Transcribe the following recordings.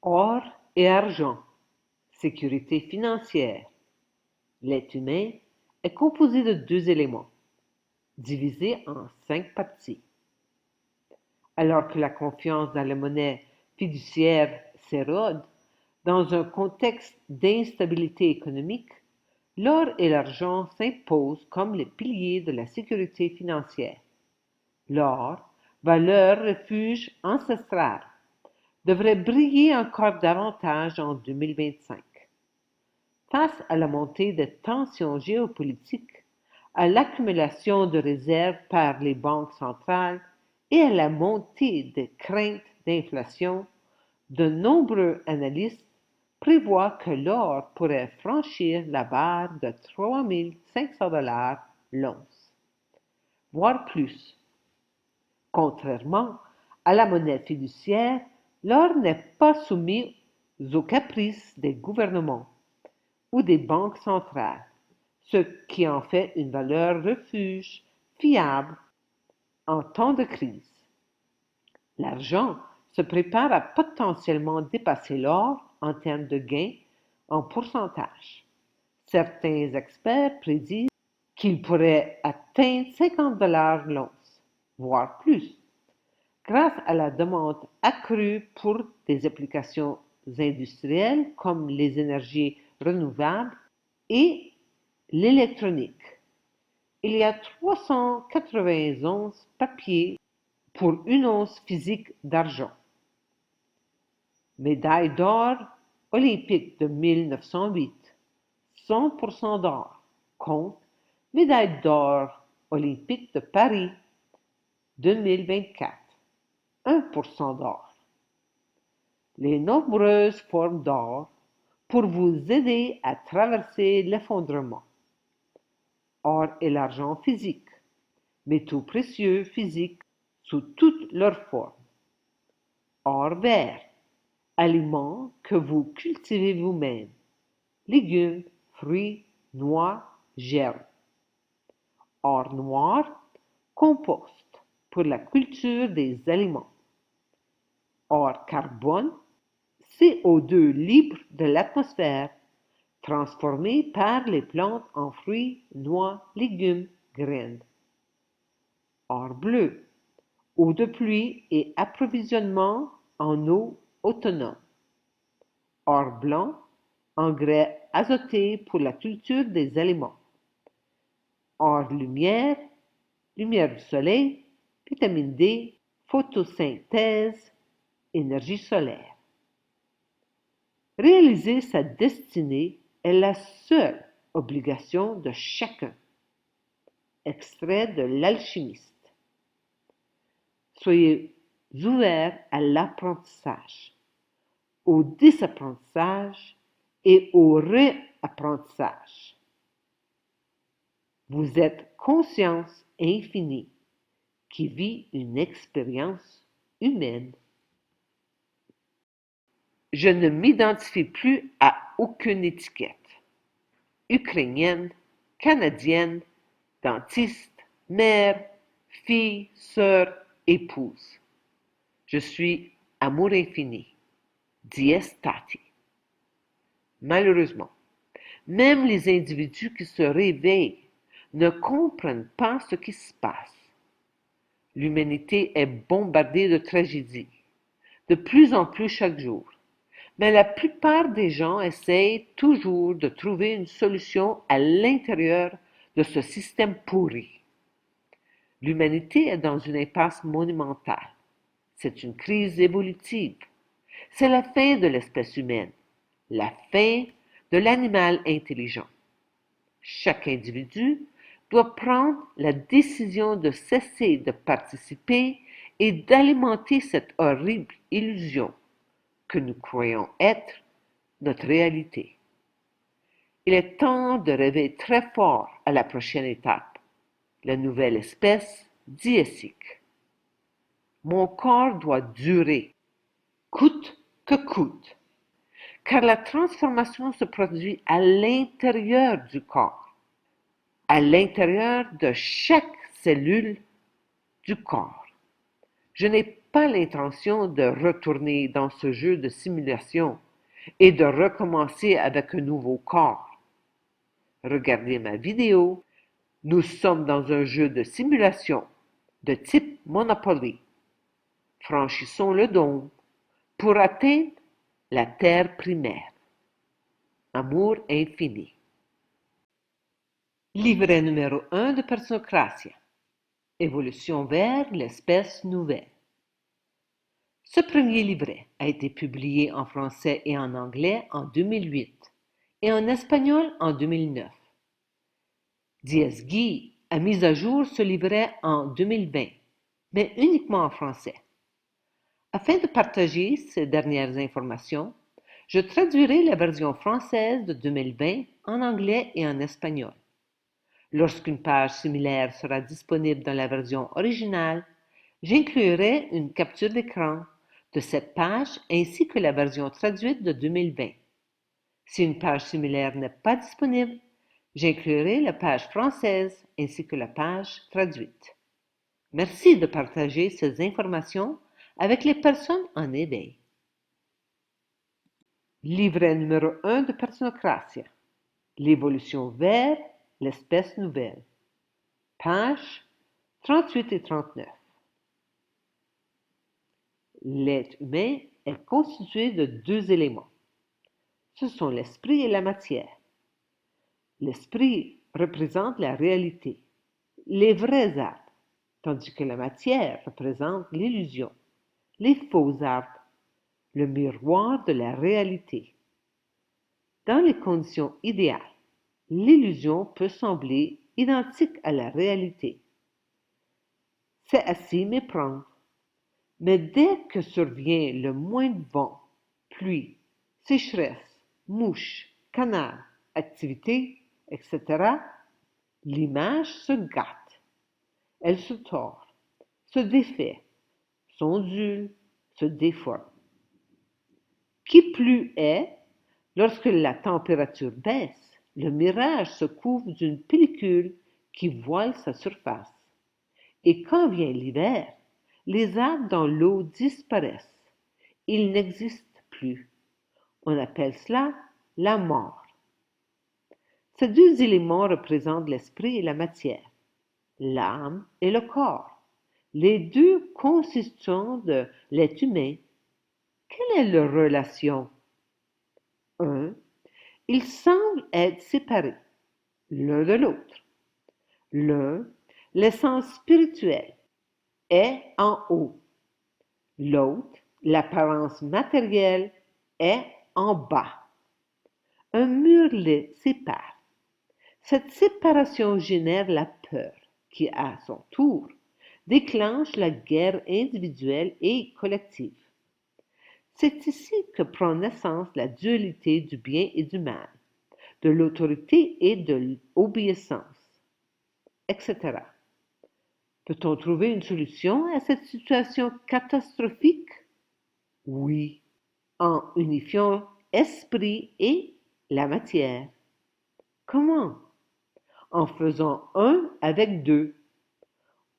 Or et argent, sécurité financière. L'être humain est composé de deux éléments, divisés en 5 parties. Alors que la confiance dans la monnaie fiduciaire s'érode, dans un contexte d'instabilité économique, l'or et l'argent s'imposent comme les piliers de la sécurité financière. L'or, valeur refuge ancestrale, devrait briller encore davantage en 2025. Face à la montée des tensions géopolitiques, à l'accumulation de réserves par les banques centrales et à la montée des craintes d'inflation, de nombreux analystes prévoient que l'or pourrait franchir la barre de 3 500 $ l'once, voire plus. Contrairement à la monnaie fiduciaire, l'or n'est pas soumis aux caprices des gouvernements ou des banques centrales, ce qui en fait une valeur refuge fiable en temps de crise. L'argent se prépare à potentiellement dépasser l'or en termes de gains en pourcentage. Certains experts prédisent qu'il pourrait atteindre 50 $ l'once, voire plus, grâce à la demande accrue pour des applications industrielles comme les énergies renouvelables et l'électronique. Il y a 380 onces papier pour une once physique d'argent. Médaille d'or olympique de 1908, 100% d'or, contre médaille d'or olympique de Paris 2024, 1% d'or. Les nombreuses formes d'or pour vous aider à traverser l'effondrement. Or et l'argent physique, métaux précieux physiques sous toutes leurs formes. Or vert, aliments que vous cultivez vous-même, légumes, fruits, noix, gerbes. Or noir, compost pour la culture des aliments. Or carbone, CO2 libre de l'atmosphère, transformé par les plantes en fruits, noix, légumes, graines. Or bleu, eau de pluie et approvisionnement en eau autonome. Or blanc, engrais azotés pour la culture des aliments. Or lumière, lumière du soleil, vitamine D, photosynthèse, énergie solaire. Réaliser sa destinée est la seule obligation de chacun. Extrait de l'Alchimiste. Soyez ouverts à l'apprentissage, au désapprentissage et au réapprentissage. Vous êtes conscience infinie qui vit une expérience humaine. Je ne m'identifie plus à aucune étiquette. Ukrainienne, canadienne, dentiste, mère, fille, sœur, épouse. Je suis amour infini, dies tati. Malheureusement, même les individus qui se réveillent ne comprennent pas ce qui se passe. L'humanité est bombardée de tragédies, de plus en plus chaque jour. Mais la plupart des gens essayent toujours de trouver une solution à l'intérieur de ce système pourri. L'humanité est dans une impasse monumentale. C'est une crise évolutive. C'est la fin de l'espèce humaine, la fin de l'animal intelligent. Chaque individu doit prendre la décision de cesser de participer et d'alimenter cette horrible illusion que nous croyons être notre réalité. Il est temps de rêver très fort à la prochaine étape, la nouvelle espèce diésique. Mon corps doit durer, coûte que coûte, car la transformation se produit à l'intérieur du corps, à l'intérieur de chaque cellule du corps. Je n'ai pas l'intention de retourner dans ce jeu de simulation et de recommencer avec un nouveau corps. Regardez ma vidéo. Nous sommes dans un jeu de simulation de type Monopoly. Franchissons le dôme pour atteindre la terre primaire. Amour infini. Livret numéro 1 de Personocratia. Évolution vers l'espèce nouvelle. Ce premier livret a été publié en français et en anglais en 2008 et en espagnol en 2009. Diez-Guy a mis à jour ce livret en 2020, mais uniquement en français. Afin de partager ces dernières informations, je traduirai la version française de 2020 en anglais et en espagnol. Lorsqu'une page similaire sera disponible dans la version originale, j'inclurai une capture d'écran de cette page ainsi que la version traduite de 2020. Si une page similaire n'est pas disponible, j'inclurai la page française ainsi que la page traduite. Merci de partager ces informations avec les personnes en éveil. Livret numéro 1 de Personocratia. L'évolution vers l'espèce nouvelle. Pages 38 et 39. L'être humain est constitué de deux éléments. Ce sont l'esprit et la matière. L'esprit représente la réalité, les vrais arbres, tandis que la matière représente l'illusion, les faux arbres, le miroir de la réalité. Dans les conditions idéales, l'illusion peut sembler identique à la réalité. C'est à s'y méprendre. Mais dès que survient le moindre vent, pluie, sécheresse, mouche, canard, activité, etc., l'image se gâte. Elle se tord, se défait, s'ondule, se déforme. Qui plus est, lorsque la température baisse, le mirage se couvre d'une pellicule qui voile sa surface. Et quand vient l'hiver, les arbres dans l'eau disparaissent. Ils n'existent plus. On appelle cela la mort. Ces deux éléments représentent l'esprit et la matière, l'âme et le corps, les deux constituants de l'être humain. Quelle est leur relation? 1. Ils semblent être séparés l'un de l'autre. L'un, l'essence spirituelle, est en haut. L'autre, l'apparence matérielle, est en bas. Un mur les sépare. Cette séparation génère la peur qui, à son tour, déclenche la guerre individuelle et collective. C'est ici que prend naissance la dualité du bien et du mal, de l'autorité et de l'obéissance, etc. Peut-on trouver une solution à cette situation catastrophique? Oui, en unifiant esprit et la matière. Comment? En faisant un avec deux.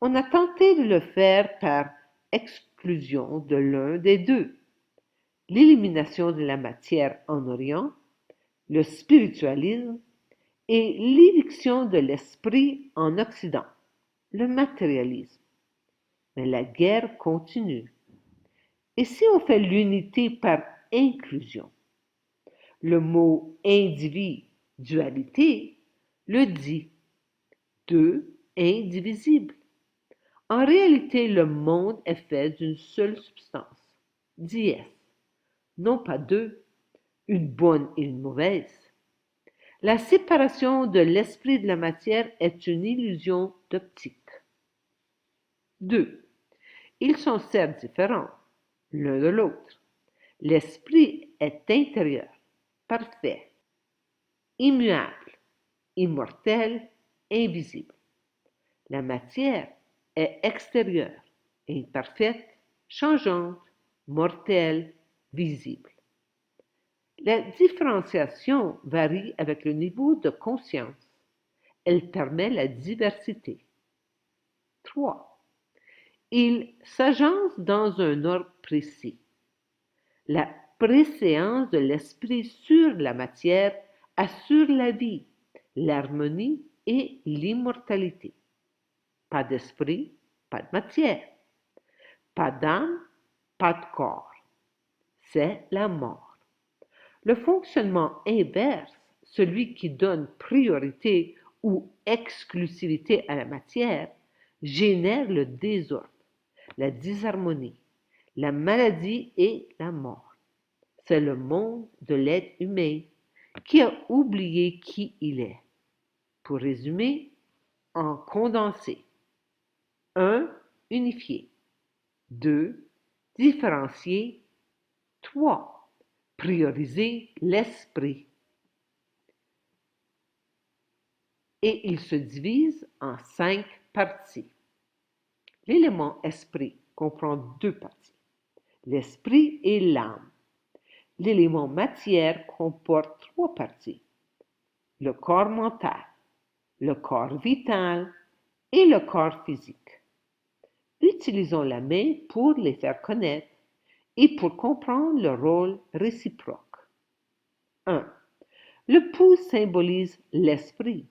On a tenté de le faire par exclusion de l'un des deux. L'élimination de la matière en Orient, le spiritualisme, et l'éviction de l'esprit en Occident, le matérialisme. Mais la guerre continue. Et si on fait l'unité par inclusion? Le mot individualité le dit. Deux indivisibles. En réalité, le monde est fait d'une seule substance, dies, non pas deux, une bonne et une mauvaise. La séparation de l'esprit et de la matière est une illusion d'optique. 2. Ils sont certes différents, l'un de l'autre. L'esprit est intérieur, parfait, immuable, immortel, invisible. La matière est extérieure, imparfaite, changeante, mortelle, visible. La différenciation varie avec le niveau de conscience. Elle permet la diversité. 3. Ils s'agencent dans un ordre précis. La préséance de l'esprit sur la matière assure la vie, l'harmonie et l'immortalité. Pas d'esprit, pas de matière. Pas d'âme, pas de corps. C'est la mort. Le fonctionnement inverse, celui qui donne priorité ou exclusivité à la matière, génère le désordre, la disharmonie, la maladie et la mort. C'est le monde de l'être humain qui a oublié qui il est. Pour résumer, en condensé. 1. Unifié. 2. Différencier. 3. Prioriser l'esprit. Et il se divise en 5 parties. L'élément esprit comprend 2 parties, l'esprit et l'âme. L'élément matière comporte 3 parties, le corps mental, le corps vital et le corps physique. Utilisons la main pour les faire connaître et pour comprendre le rôle réciproque. 1. Le pouce symbolise l'esprit.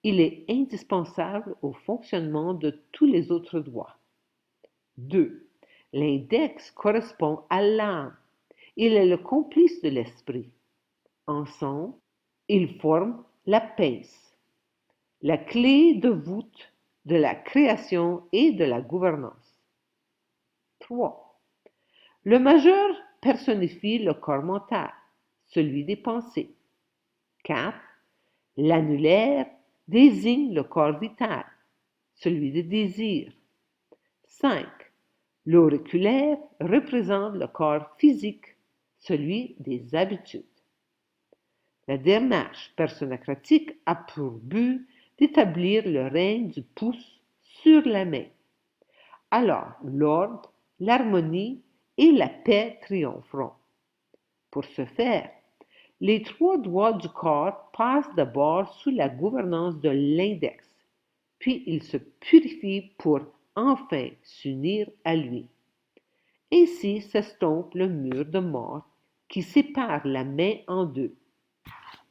Il est indispensable au fonctionnement de tous les autres doigts. 2. L'index correspond à l'âme. Il est le complice de l'esprit. Ensemble, ils forment la pince, la clé de voûte de la création et de la gouvernance. 3. Le majeur personnifie le corps mental, celui des pensées. 4. L'annulaire désigne le corps vital, celui des désirs. 5. L'auriculaire représente le corps physique, celui des habitudes. La démarche personnacratique a pour but d'établir le règne du pouce sur la main. Alors l'ordre, l'harmonie et la paix triompheront. Pour ce faire, les 3 doigts du corps passent d'abord sous la gouvernance de l'index, puis ils se purifient pour enfin s'unir à lui. Ainsi s'estompe le mur de mort qui sépare la main en 2.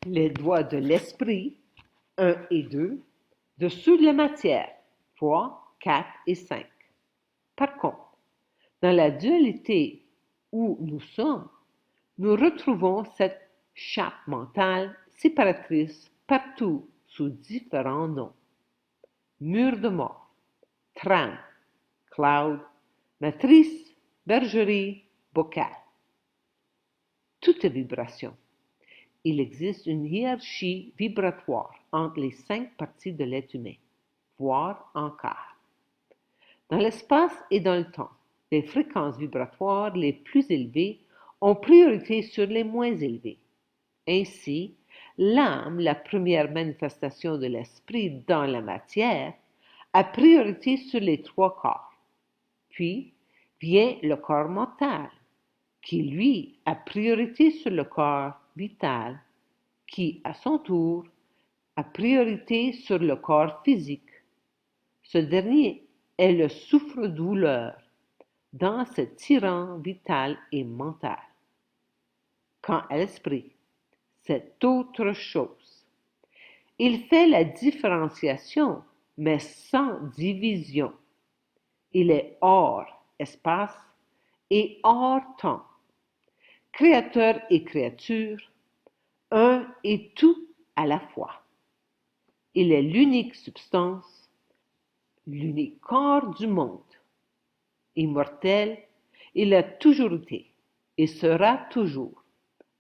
Les doigts de l'esprit, 1 et 2, dessous de la matière, 3, 4 et 5. Par contre, dans la dualité où nous sommes, nous retrouvons cette chape mentale séparatrice partout sous différents noms. Mur de mort, trame, cloud, matrice, bergerie, bocal. Tout est vibration. Il existe une hiérarchie vibratoire entre les 5 parties de l'être humain, voire encore. Dans l'espace et dans le temps, les fréquences vibratoires les plus élevées ont priorité sur les moins élevées. Ainsi, l'âme, la première manifestation de l'esprit dans la matière, a priorité sur les 3 corps. Puis vient le corps mental, qui lui a priorité sur le corps vital, qui à son tour a priorité sur le corps physique. Ce dernier est le souffre-douleur dans ce tyran vital et mental. Quant à l'esprit, c'est autre chose. Il fait la différenciation, mais sans division. Il est hors espace et hors temps. Créateur et créature, un et tout à la fois. Il est l'unique substance, l'unique corps du monde. Immortel, il a toujours été et sera toujours,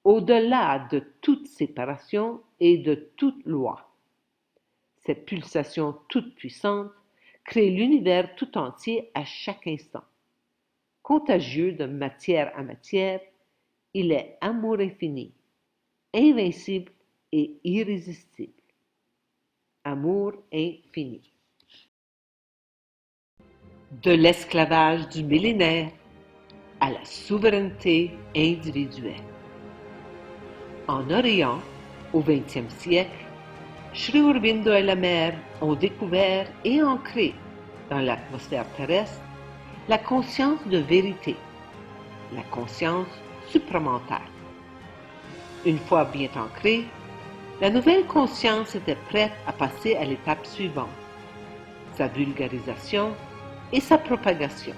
au-delà de toute séparation et de toute loi. Cette pulsation toute puissante crée l'univers tout entier à chaque instant. Contagieux de matière à matière, il est amour infini, invincible et irrésistible. Amour infini. De l'esclavage du millénaire à la souveraineté individuelle. En Orient, au XXe siècle, Sri Aurobindo et la mère ont découvert et ancré dans l'atmosphère terrestre La conscience de vérité, la conscience supramentale. Une fois bien ancrée, la nouvelle conscience était prête à passer à l'étape suivante, sa vulgarisation et sa propagation.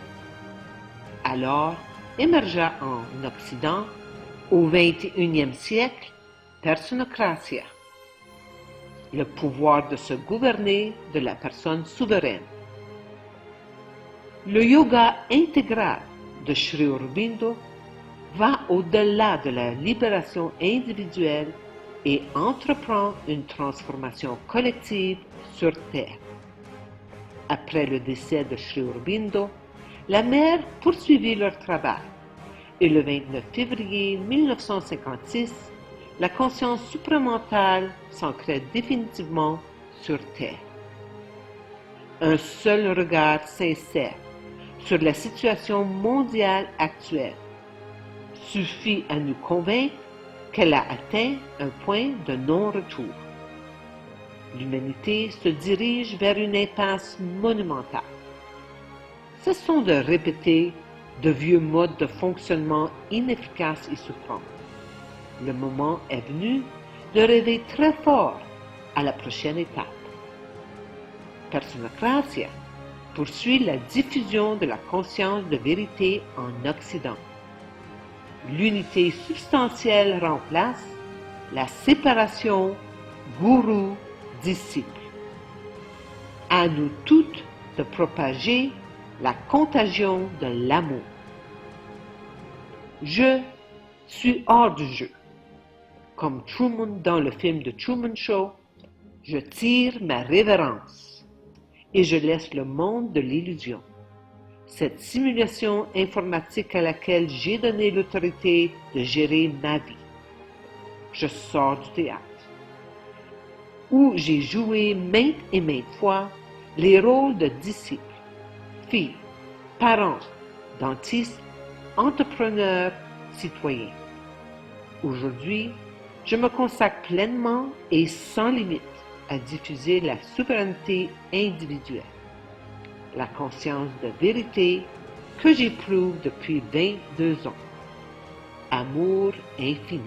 Alors émergea en Occident, au XXIe siècle, Personocratia, le pouvoir de se gouverner de la personne souveraine. Le yoga intégral de Sri Aurobindo va au-delà de la libération individuelle et entreprend une transformation collective sur Terre. Après le décès de Sri Aurobindo, la mère poursuivit leur travail et le 29 février 1956, la conscience supramentale s'ancrait définitivement sur Terre. Un seul regard sincère sur la situation mondiale actuelle suffit à nous convaincre qu'elle a atteint un point de non-retour. L'humanité se dirige vers une impasse monumentale. Cessons de répéter de vieux modes de fonctionnement inefficaces et souffrants. Le moment est venu de rêver très fort à la prochaine étape. Personocratia poursuit la diffusion de la conscience de vérité en Occident. L'unité substantielle remplace la séparation gourou-disciple. À nous toutes de propager la contagion de l'amour. Je suis hors du jeu. Comme Truman dans le film The Truman Show, je tire ma révérence et je laisse le monde de l'illusion, cette simulation informatique à laquelle j'ai donné l'autorité de gérer ma vie. Je sors du théâtre, où j'ai joué maintes et maintes fois les rôles de disciple, fille, parent, dentiste, entrepreneur, citoyen. Aujourd'hui, je me consacre pleinement et sans limite à diffuser la souveraineté individuelle, la conscience de vérité que j'éprouve depuis 22 ans. Amour infini.